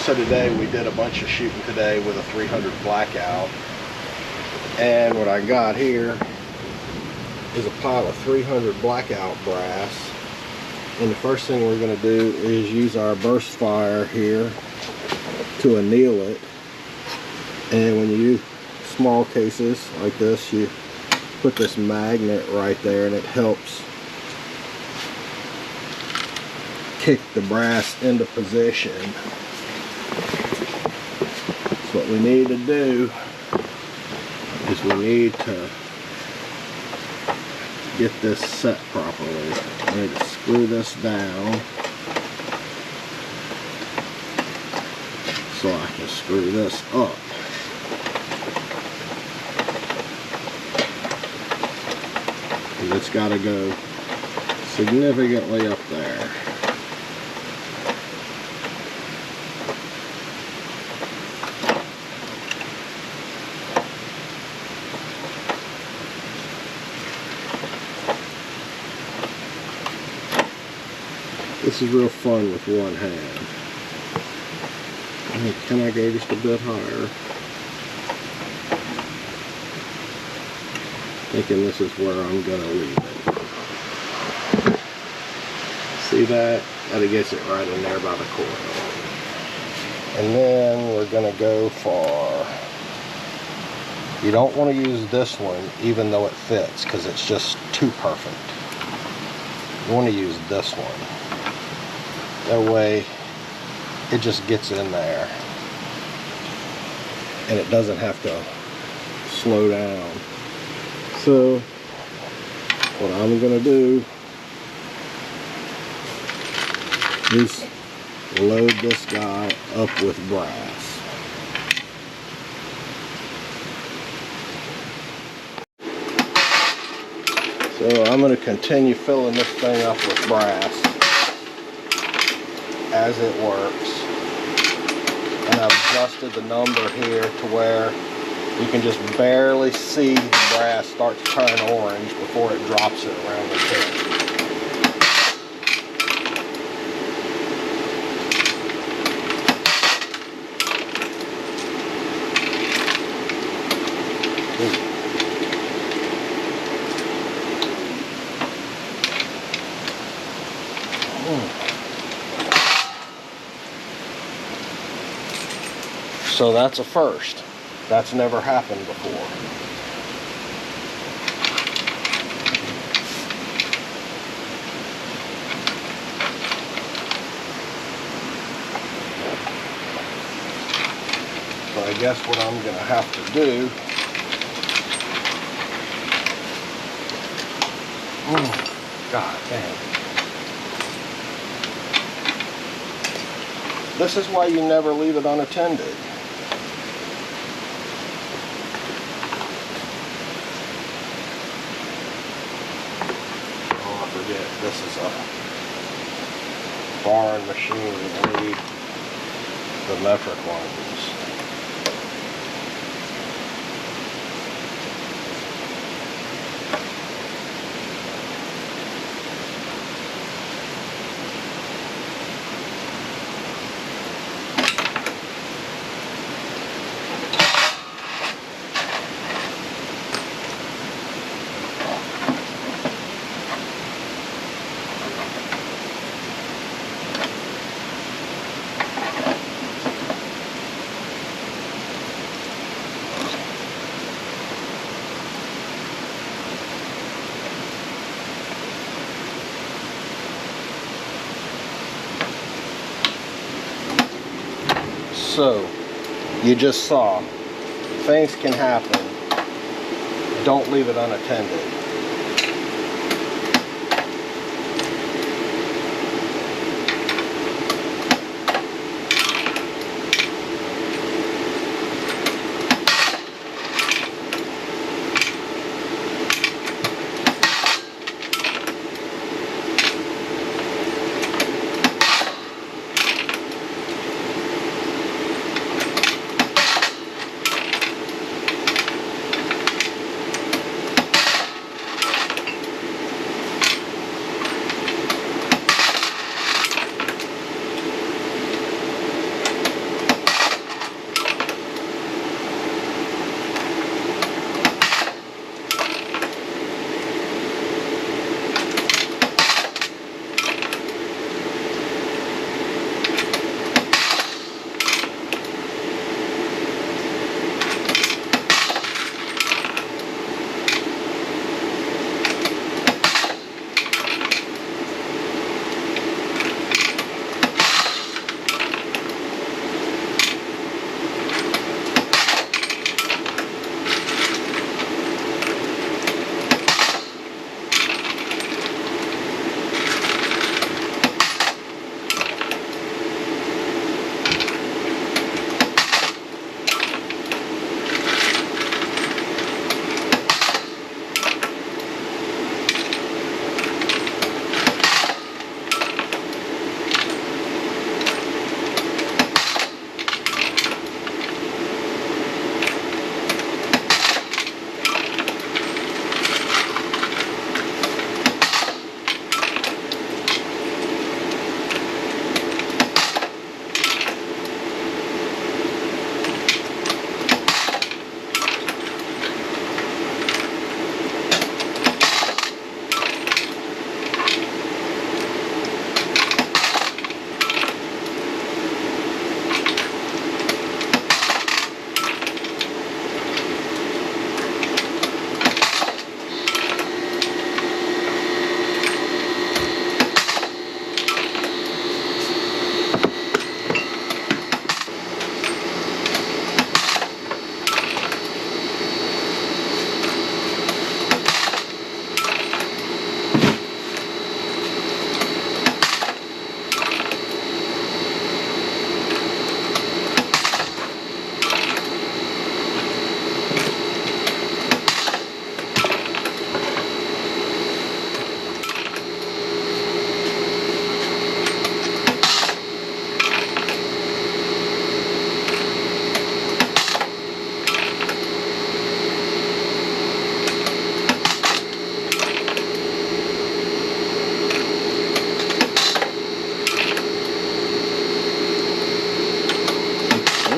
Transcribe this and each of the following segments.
So today we did a bunch of shooting today with a 300 Blackout, and what I got here is a pile of 300 Blackout brass, and the first thing we're going to do is use our burst fire here to anneal it. And when you use small cases like this, you put this magnet right there and it helps kick the brass into position. So what we need to do is we need to get this set properly. I need to screw this down so I can screw this up. And it's got to go significantly up there. This is real fun with one hand. Can I go just a bit higher? Thinking this is where I'm going to leave it. See that? That gets it right in there by the coil. And then we're going to go for... You don't want to use this one even though it fits, because it's just too perfect. You want to use this one. That way it just gets in there and it doesn't have to slow down. So what I'm going to do is load this guy up with brass. So I'm going to continue filling this thing up with brass as it works, and I've adjusted the number here to where you can just barely see the brass start to turn orange before it drops it around the tip. So that's a first. That's never happened before. So I guess what I'm going to have to do... God damn. This is why you never leave it unattended. This is a foreign machine. I need the metric ones. So, you just saw, things can happen. Don't leave it unattended.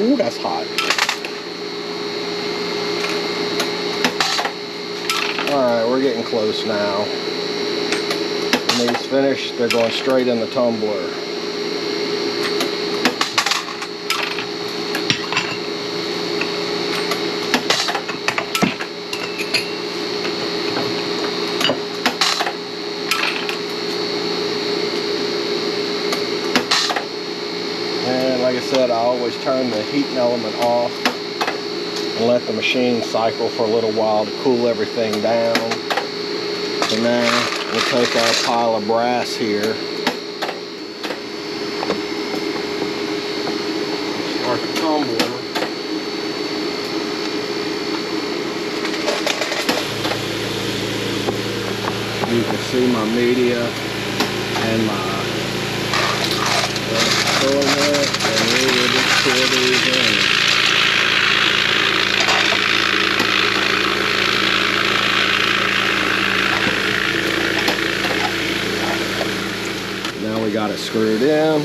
Ooh, that's hot. Alright, we're getting close now. When these finish, they're going straight in the tumbler. And like I said, I always turn the heating element off and let the machine cycle for a little while to cool everything down. So now we'll take our pile of brass here. Start the tumbler. You can see my media and my filament, and we will just pour these in. Now we got it screwed in,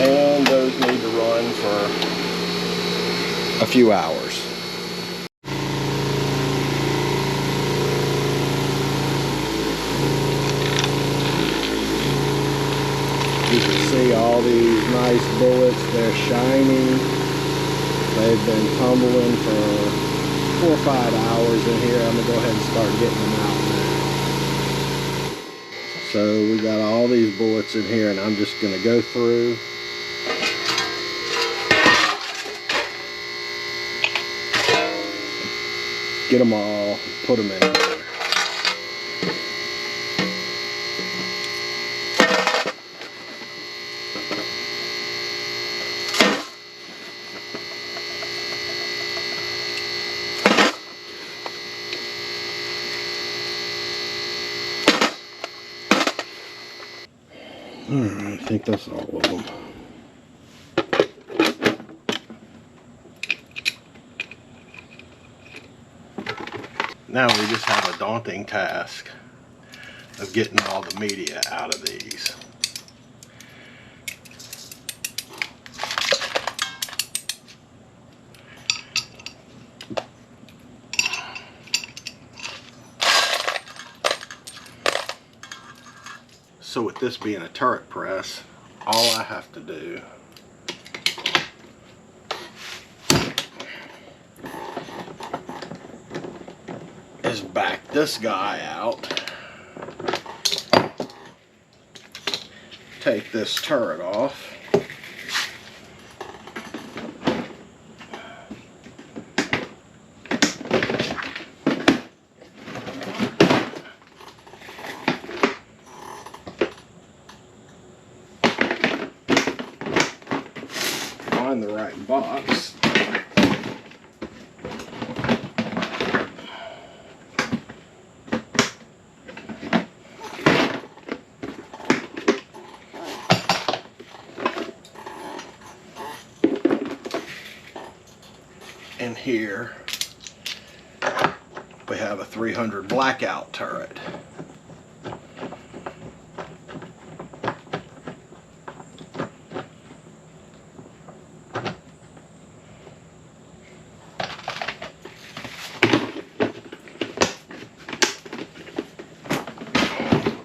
and those need to run for a few hours. You can see all these nice bullets, they're shining. They've been tumbling for 4 or 5 hours in here. I'm gonna go ahead and start getting them out now. So we got all these bullets in here, and I'm just gonna go through. Get them all, put them in here. Alright, I think that's all of them. Now we just have a daunting task of getting all the media out of these. So with this being a turret press, all I have to do is back this guy out, take this turret off, find the right box, and here we have a 300 Blackout turret.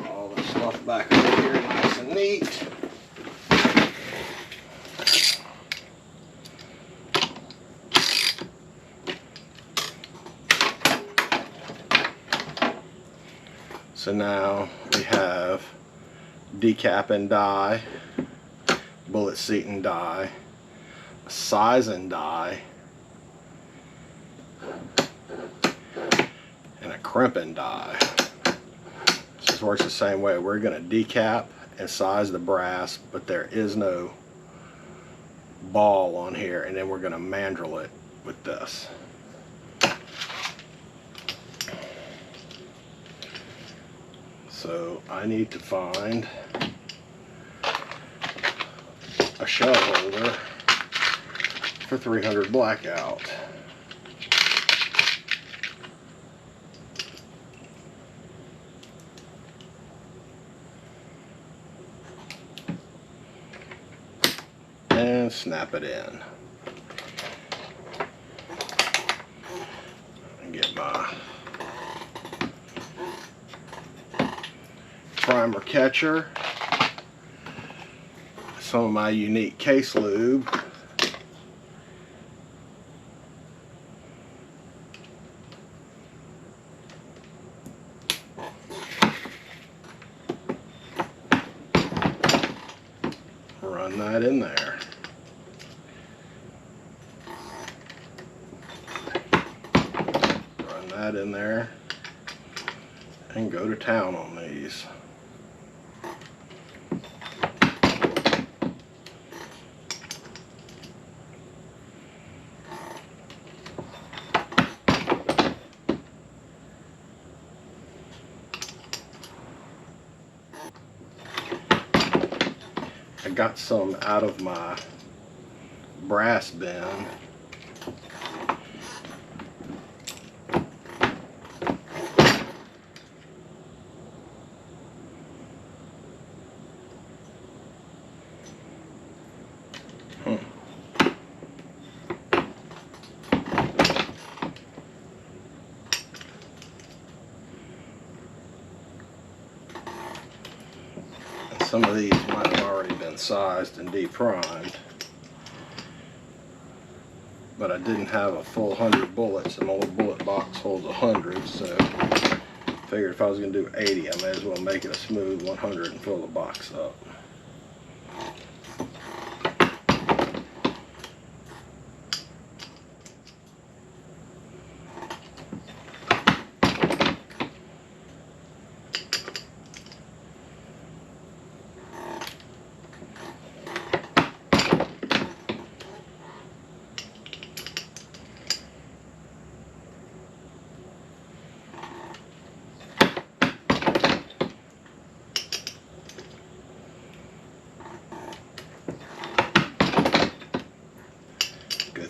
All the stuff back over here nice and neat. So now we have decap and die, bullet seat and die, size and die, and a crimp and die. This works the same way. We're going to decap and size the brass, but there is no ball on here, and then we're going to mandrel it with this. So I need to find a shell holder for 300 Blackout. and snap it in. And get my primer catcher, some of my unique case lube, run that in there. Run that in there and go to town on these. I got some out of my brass bin. Some of these might have already been sized and deprimed, but I didn't have a full 100 bullets, and my little bullet box holds 100, so I figured if I was going to do 80, I may as well make it a smooth 100 and fill the box up.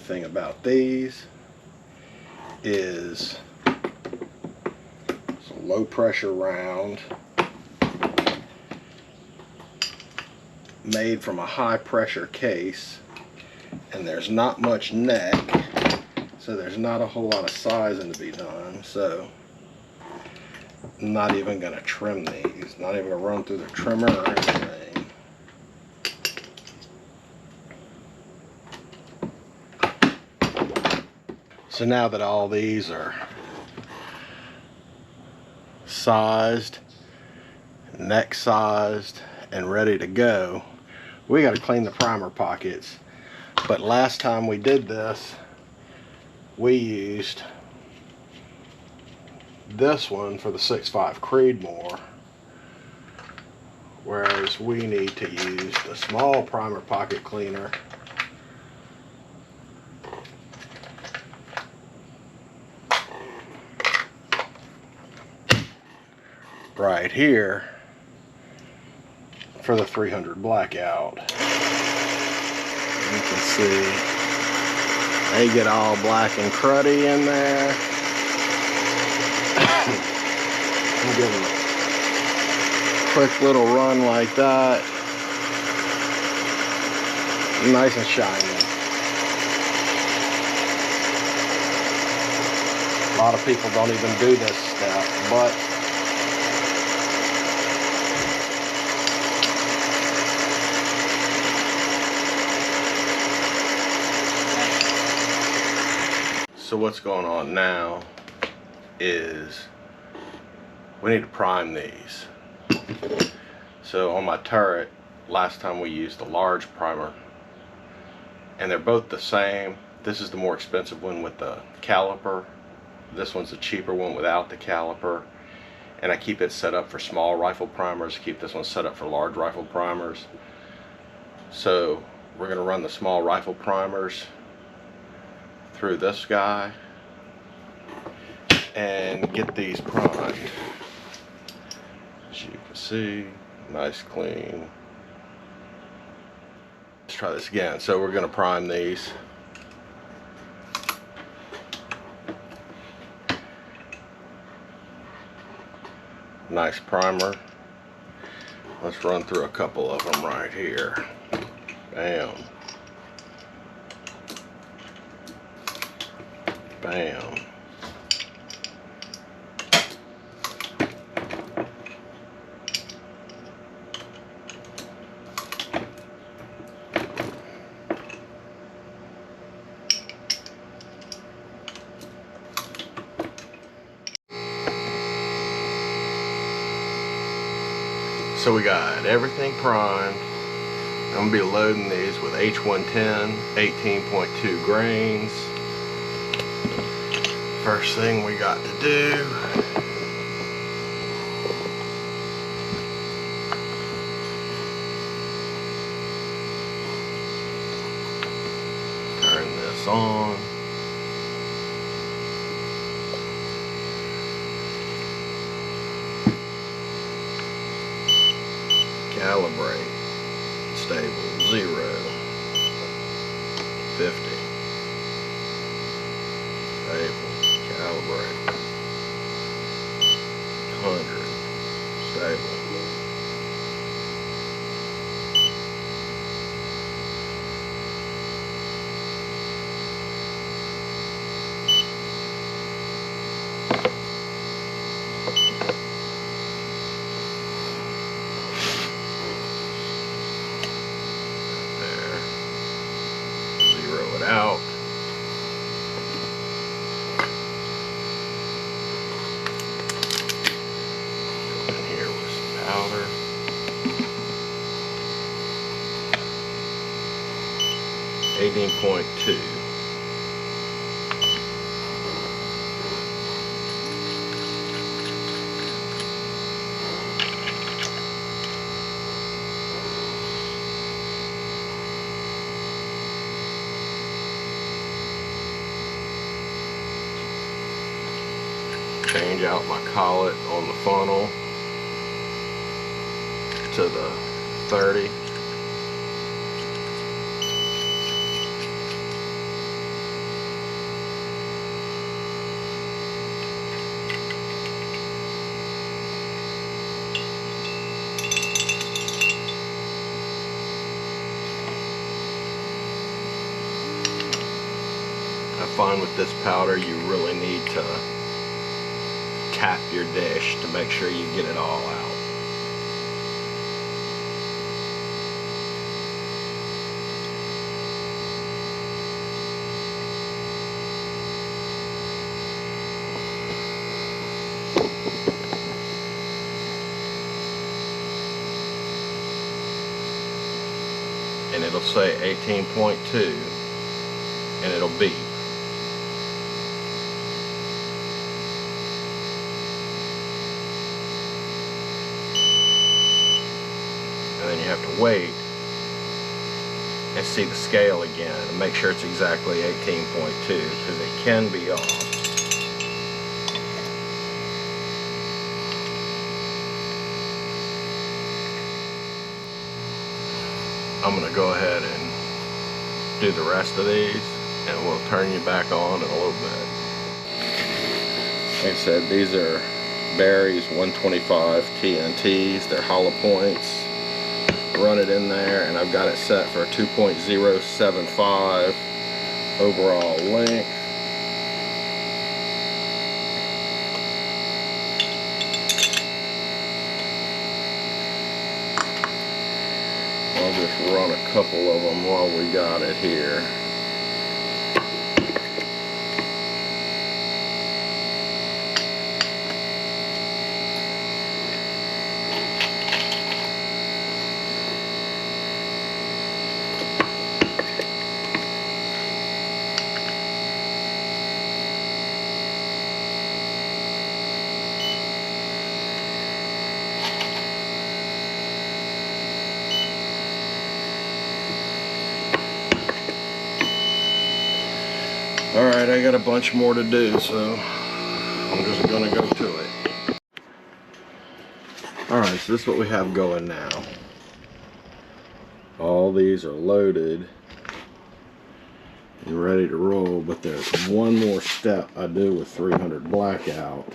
Thing about these is it's a low pressure round made from a high pressure case, and there's not much neck, so there's not a whole lot of sizing to be done. So I'm not even going to trim these, not even going to run through the trimmer or anything. So now that all these are sized, neck sized, and ready to go, we got to clean the primer pockets. But last time we did this, we used this one for the 6.5 Creedmoor, whereas we need to use the small primer pocket cleaner right here for the 300 Blackout. You can see they get all black and cruddy in there. I'm giving a quick little run like that. Nice and shiny. A lot of people don't even do this step, but so what's going on now is we need to prime these. So on my turret, last time we used the large primer, and they're both the same. This is the more expensive one with the caliper. This one's the cheaper one without the caliper. And I keep it set up for small rifle primers, keep this one set up for large rifle primers. So we're going to run the small rifle primers through this guy and get these primed. As you can see, nice clean. Let's try this again. So we're going to prime these. Nice primer. Let's run through a couple of them right here. Bam. Bam. So we got everything primed. I'm gonna be loading these with H110, 18.2 grains. First thing we got to do, turn this on. Calibrate. Stable. 0. 50. Stable. Calibrate. 100. Stable. Out. Go in here with some powder. .2. Change out my collet on the funnel to the 30. I find with this powder you really need to tap your dish to make sure you get it all out. And it'll say 18.2 and it'll beep. And then you have to wait and see the scale again and make sure it's exactly 18.2 because it can be off. I'm going to go ahead and do the rest of these and we'll turn you back on in a little bit. Like I said, these are Barry's 125 TNTs. They're hollow points. Run it in there and I've got it set for a 2.075 overall length. I'll just run a couple of them while we got it here. Alright, I got a bunch more to do, so I'm just gonna go to it. Alright, so this is what we have going now. All these are loaded and ready to roll, but there's one more step I do with 300 Blackout.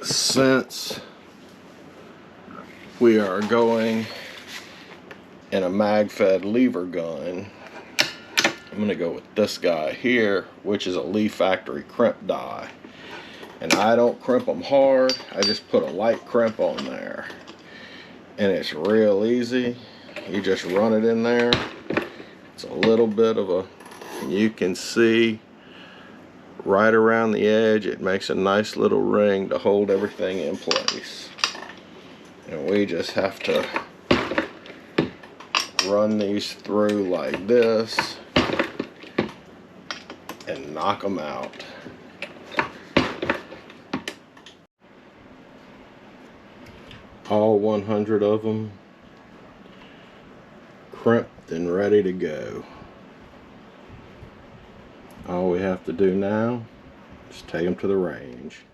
Since we are going in a mag-fed lever gun, I'm gonna go with this guy here, which is a Lee Factory crimp die. And I don't crimp them hard, I just put a light crimp on there. And it's real easy. You just run it in there. It's a little bit of a, you can see right around the edge, it makes a nice little ring to hold everything in place. And we just have to run these through like this and knock them out. All 100 of them crimped and ready to go. All we have to do now is take them to the range.